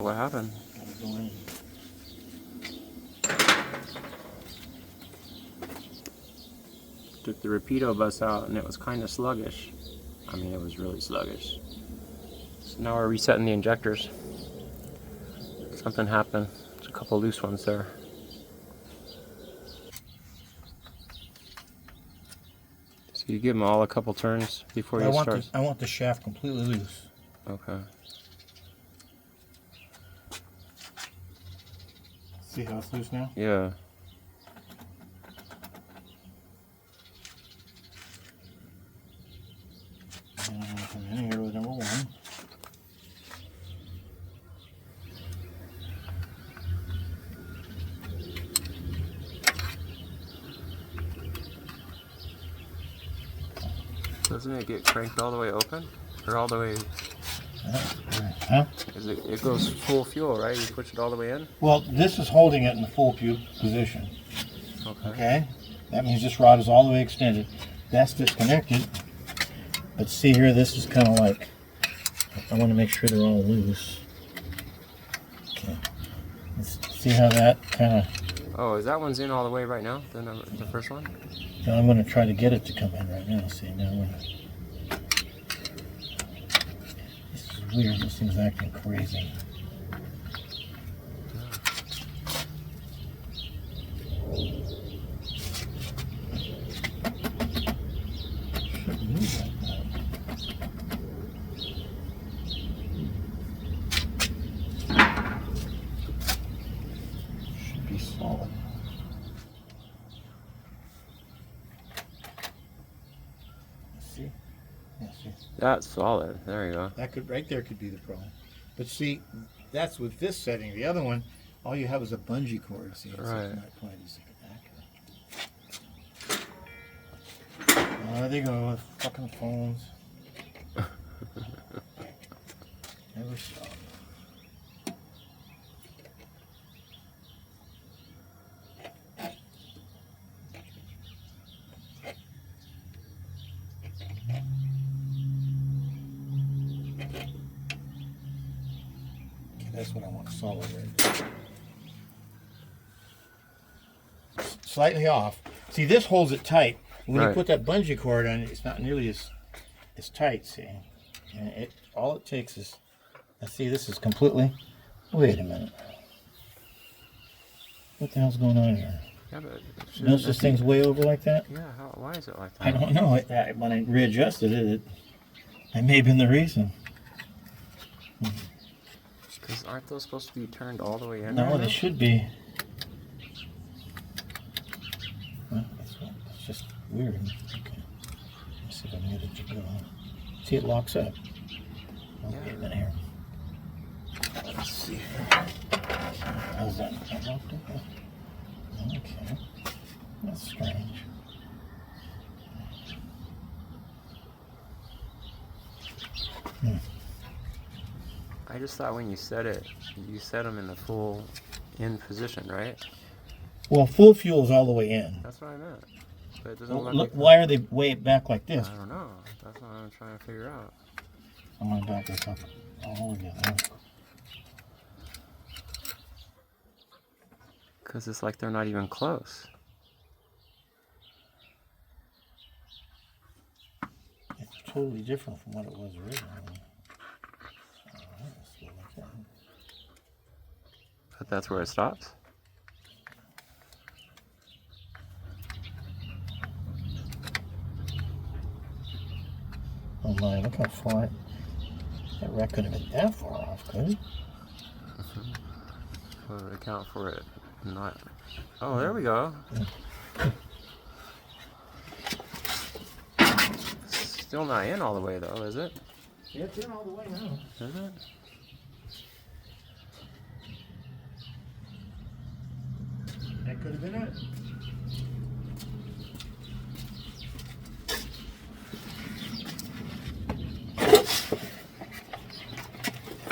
What happened? Took the Rapido bus out and it was kind of sluggish. I mean, it was really sluggish. So now we're resetting the injectors. Something happened. There's a couple loose ones there. So you give them all a couple turns before you start? I want the shaft completely loose. Okay. See how it's loose now? Yeah. And I'm going to come in here with number one. Doesn't it get cranked all the way open? Or all the way... Huh? It goes full fuel, right? You push it all the way in? Well, this is holding it in the full position. Okay. Okay? That means this rod is all the way extended. That's disconnected. But see here, this is kind of like, I want to make sure they're all loose. Okay. Let's see how that kind of... Oh, is that one's in all the way right now? The first one? So I'm going to try to get it to come in right now. See, now we're... This is weird. This thing's acting crazy. Shouldn't move like that. Should be solid. See? Yeah, see. That's solid. There you go. That could, right there could be the problem. But see, that's with this setting. The other one, all you have is a bungee cord. See, it's Right. not quite as accurate. Oh, there they go, with fucking phones. Never stop. That's what I want, solid right there. Slightly off. See, this holds it tight. When you put that bungee cord on, it's not nearly as tight, see? And all it takes is, let's see, this is completely, wait a minute. What the hell's going on here? Yeah, but Notice this thing's way over like that? Yeah, why is it like that? I don't know. When I readjusted it, that may have been the reason. Because aren't those supposed to be turned all the way in? No, they should be. Well, it's just weird. Okay. Let's see if I can get it to go. See, it locks up. Oh, wait a minute here. Let's see. How's that? That locked up? Okay. That's strange. I just thought when you set it, you set them in the full in position, right? Well, full fuel is all the way in. That's what I meant. But it doesn't Well, look look, like why are they way back like this? I don't know. That's what I'm trying to figure out. I'm going to back this up all together. Because it's like they're not even close. It's totally different from what it was originally. Alright, let's go like that. But that's where it stops? Oh my, look how far that rack could have been that far off, could it? So to account for it not... Oh, there we go. Still not in all the way though, is it? Yeah, it's in all the way now. Is it? That could have been it.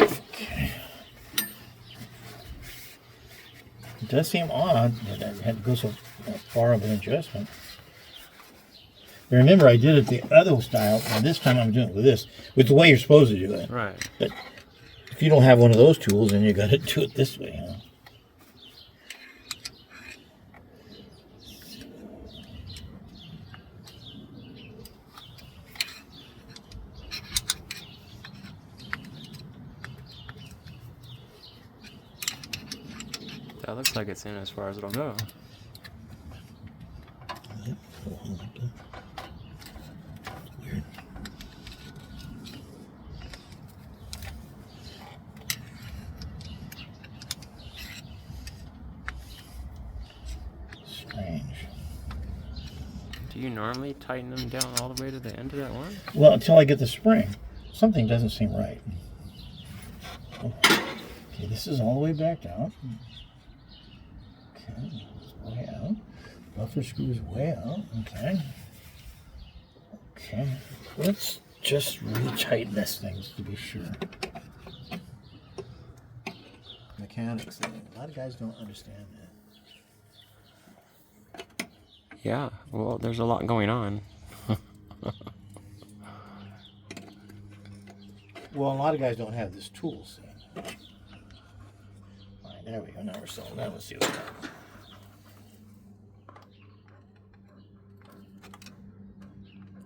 Okay. It does seem odd that I had to go so far of an adjustment. But remember, I did it the other style, and this time I'm doing it with this, with the way you're supposed to do it. Right. But If you don't have one of those tools, then you got to do it this way, huh? That looks like it's in as far as it'll go. Weird. Strange. Do you normally tighten them down all the way to the end of that one? Well, until I get the spring. Something doesn't seem right. Oh. Okay, this is all the way back out. Okay, it's way out. Buffer screw's way out. Okay. Okay. Let's just retighten this thing to be sure. Mechanics, a lot of guys don't understand that. Yeah, well, there's a lot going on. Well, a lot of guys don't have this tool, see. All right, there we go. Now we're still. Now let's see what's happening.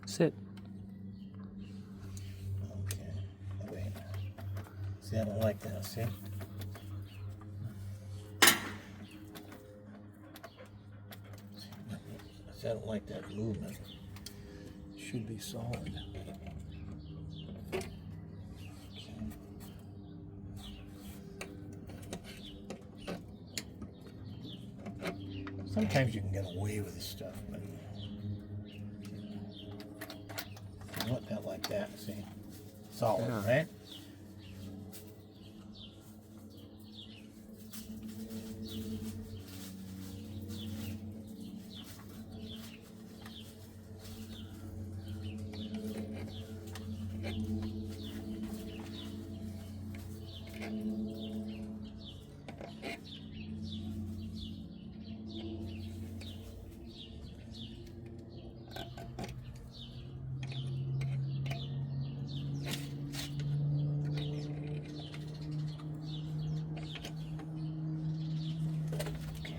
Sit. Okay. Wait. See, I don't like that. See. See, I don't like that movement. It should be solid. Sometimes you can get away with this stuff, but you want that like that, see? Solid, Yeah. right?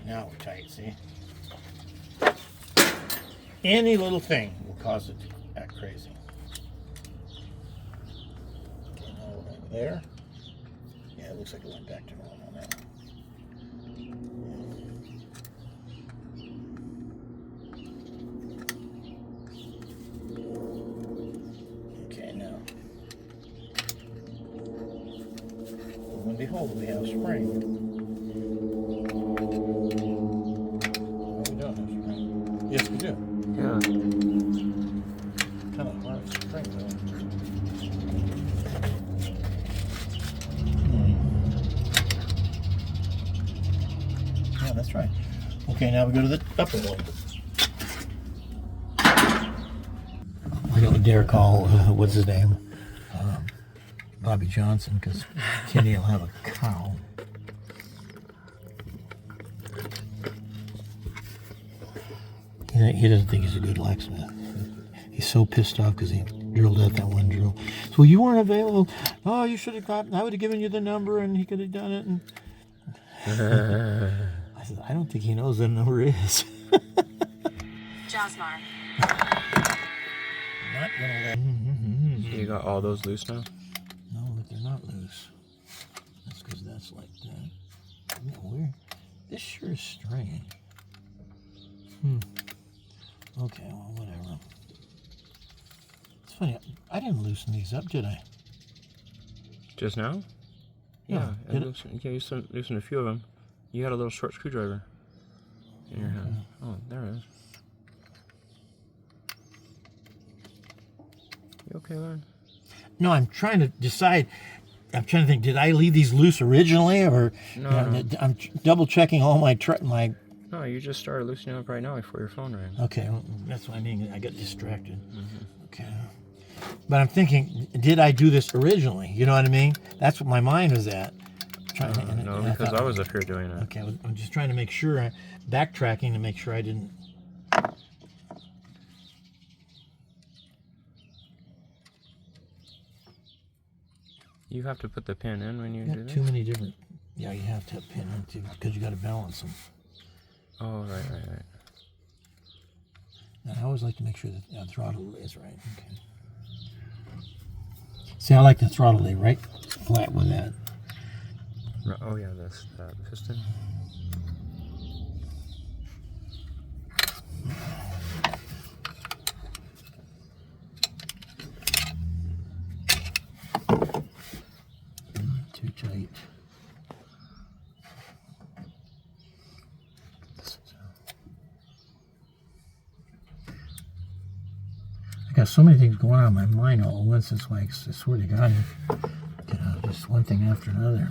Now we're tight, see? Any little thing will cause it to act crazy. Okay, now we're over there. Yeah, it looks like it went back to normal now. Okay, now. Lo and behold, we have spring. Yes, we do. Yeah. Kind of hard spring though. Yeah, that's right. Okay, now we go to the upper one. I don't dare call, what's his name? Bobby Johnson, because Kenny will have a cow. He doesn't think he's a good locksmith. He's so pissed off because he drilled out that one drill. So you weren't available. Oh, you should have got. I would have given you the number, and he could have done it. And I said, I don't think he knows what the number is. Jasmar. Not gonna let. You got all those loose now? No, but they're not loose. That's because that's like that. Isn't that weird? This sure is strange. Okay, well, whatever. It's funny, I didn't loosen these up, did I? Just now? Yeah. Yeah, you loosened a few of them. You had a little short screwdriver in your hand. Oh, there it is. You okay, Lauren? No, I'm trying to decide. I'm trying to think, did I leave these loose originally? Or No, you know, I'm double checking all my... No, you just started loosening up right now before your phone rang. Okay, well, that's what I mean. I got distracted. Okay. But I'm thinking, did I do this originally? You know what I mean? That's what my mind was at. No, because I was up here doing it. Okay, I'm just trying to make sure, backtracking to make sure I didn't. You have to put the pin in when you do Too that? many different... Yeah, you have to have pin in too, because you got to balance them. Oh, right. And I always like to make sure that the throttle is right. Okay. See, I like the throttle lay right flat with that. Oh yeah, this piston. Too tight. I got so many things going on in my mind all at once. It's like, I swear to God, just one thing after another.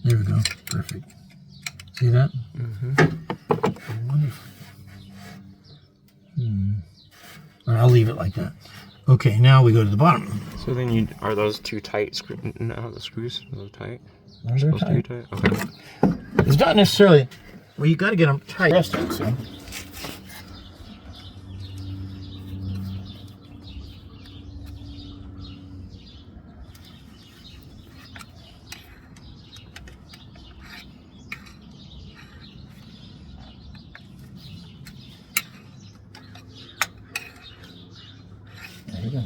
There we go. Perfect. See that? Mm-hmm. Wonderful. All right, I'll leave it like that. Okay, now we go to the bottom. So then are those too tight? No, the screws are those tight? Those are Supposed to be tight. tight? Okay. It's not necessarily... Well, you got to get them tight. Resting, see? There you go.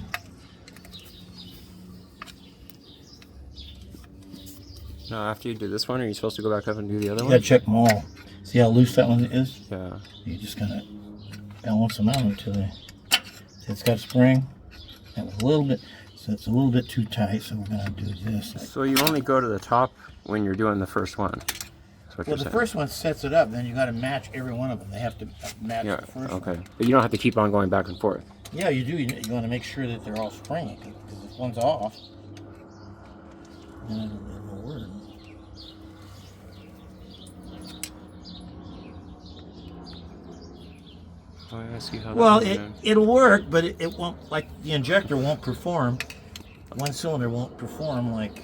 Now, after you do this one, are you supposed to go back up and do the other You one? got to check them all. See how loose that one is? Yeah. You just got to balance them out until they... See, it's got a spring. That was a little bit... So it's a little bit too tight, so we're going to do this. So you only go to the top when you're doing the first one? That's what Well, you're the saying. first one sets it up, then you got to match every one of them. They have to match Yeah, the first okay. one. But you don't have to keep on going back and forth. Yeah, you do. You want to make sure that they're all springy, because if one's off, then it won't work. Oh, yeah, I see how Well, that one's it'll work, but it won't, like, the injector won't perform. One cylinder won't perform like...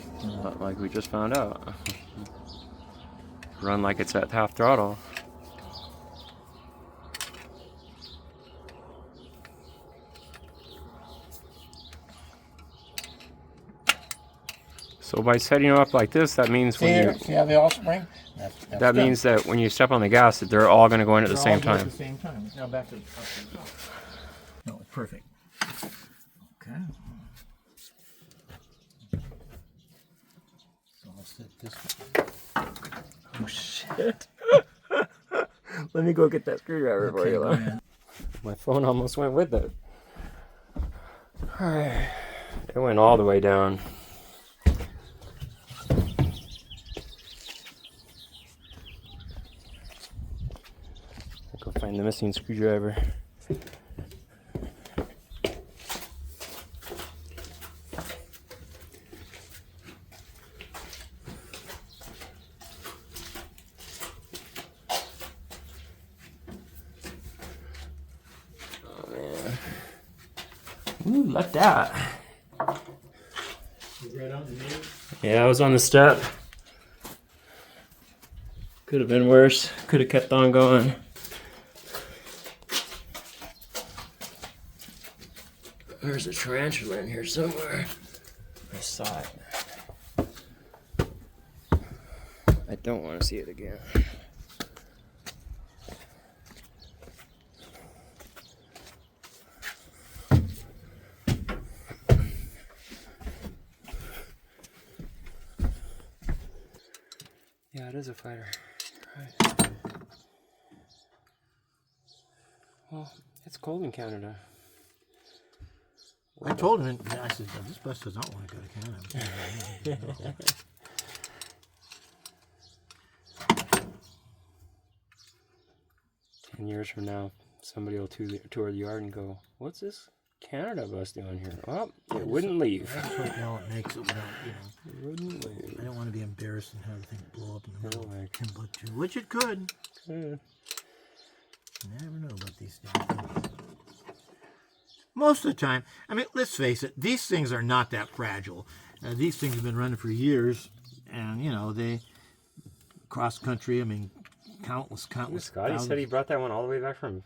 like we just found out. Run like it's at half throttle. So by setting them up like this, that means See how they all spring? That's that done. means that when you step on the gas, that they're all going to go in at the They're same all good time. At the same time. Now back to the top. No, it's perfect. Okay. So I'll set this one. Oh shit! Let me go get that screwdriver for you. Go ahead. My phone almost went with it. Alright. It went all the way down. I'll go find the missing screwdriver. Ooh, like that. Yeah, I was on the step. Could have been worse. Could have kept on going. There's a tarantula in here somewhere. I saw it. I don't want to see it again. Yeah, it is a fighter. Right. Well, it's cold in Canada. I told him, I said, this bus does not want to go to Canada. 10 years from now, somebody will tour the yard and go, what's this Canada bus doing here? Oh, it wouldn't leave. I just hope now it makes it without, It wouldn't leave. I don't want to be embarrassed and have the thing blow up in the middle No way. of Timbuktu, which it could. Good. You never know about these things. Most of the time, I mean, let's face it, these things are not that fragile. These things have been running for years, and, you know, they cross country, I mean, countless Scotty thousands. said he brought that one all the way back from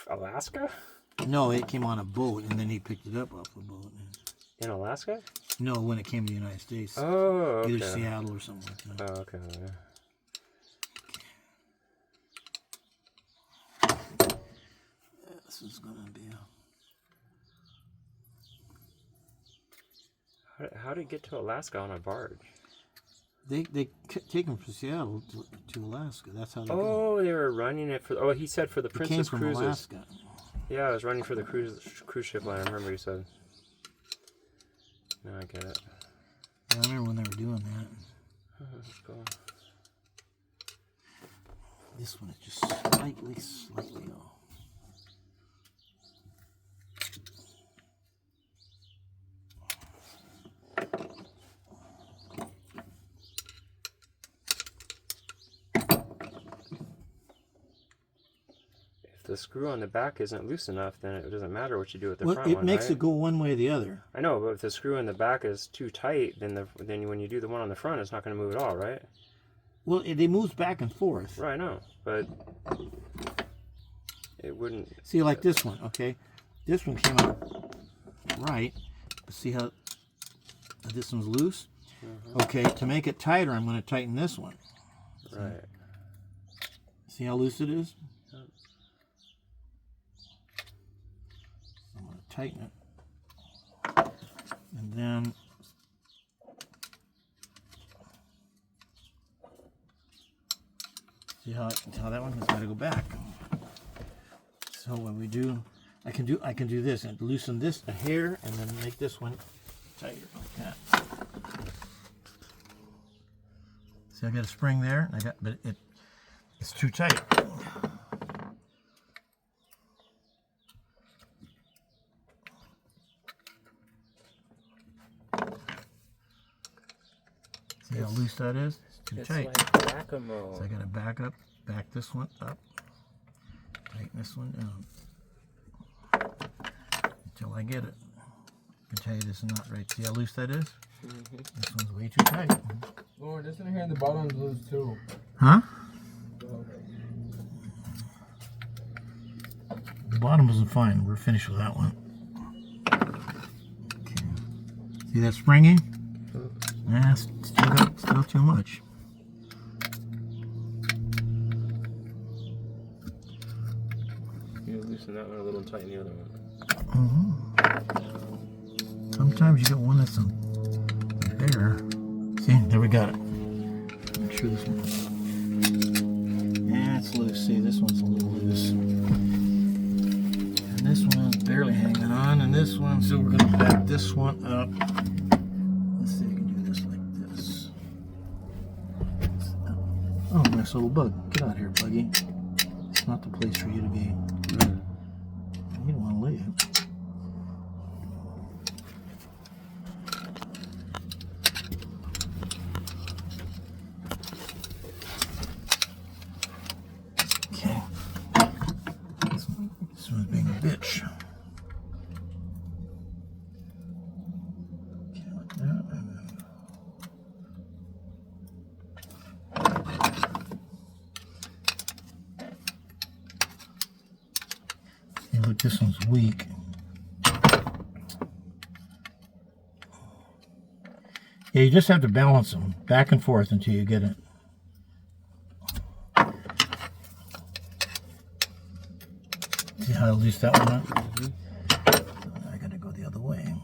Alaska? No, it came on a boat, and then he picked it up off the boat. In Alaska? No, when it came to the United States. Oh, okay. Either Seattle or something like that. Oh, okay. This is going to be How did it get to Alaska on a barge? They take them from Seattle to Alaska. That's how they go. Oh, they were running it for... Oh, he said for the Princess came from Cruises. Alaska. Yeah, I was running for the cruise ship line. I remember he said. Now I get it. Yeah, I remember when they were doing that. Oh, that's cool. This one is just slightly off. The screw on the back isn't loose enough, then it doesn't matter what you do with the front one, It makes right? it go one way or the other. I know, but if the screw in the back is too tight, then when you do the one on the front, it's not going to move at all, right? Well, it moves back and forth. Right, I know, but it wouldn't... See, like this one, okay? This one came out right, but see how this one's loose? Mm-hmm. Okay, to make it tighter, I'm going to tighten this one. Right. See how loose it is? Tighten it, and then see how that one has got to go back. So when we do, I can do this and loosen this a hair, and then make this one tighter like that. See, I got a spring there, but it's too tight. See how loose that is? It's too tight. Like whack-a-mole. So I gotta back this one up, tighten this one down until I get it. I can tell you this is not right. See how loose that is? Mm-hmm. This one's way too tight. Lord, this one here in the bottom is loose too. Huh? The bottom isn't fine. We're finished with that one. Okay. See that springy? Nah, still too much. You loosen that one a little and tighten the other one. Mm-hmm. Sometimes you get one that's bigger. See, there we got it. Make sure this one. Yeah, it's loose. See, this one's a little loose. And this one's barely hanging on, and this one, so we're going to back this one up. Let's see if we can do this like this. Oh, nice little bug. Get out here, buggy. It's not the place for you to be. You don't want to leave. Okay. This one's being a bitch. Okay, like that. Hey, look, this one's weak. Yeah, you just have to balance them back and forth until you get it. See how loose that one up? Mm-hmm. I gotta go the other way.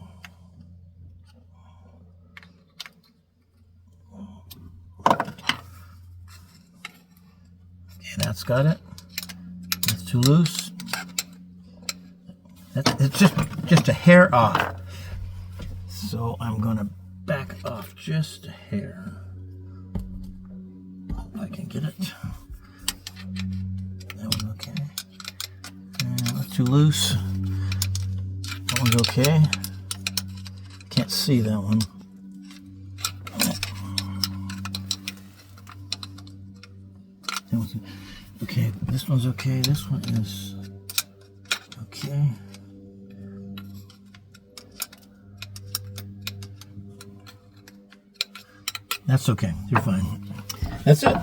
Okay, that's got it. That's too loose. It's just a hair off. So I'm gonna back off just a hair. Hope I can get it. That one's okay. And that's too loose. That one's okay. Can't see that one. That one's okay. This one's okay. This one is okay. That's okay. You're fine. That's it.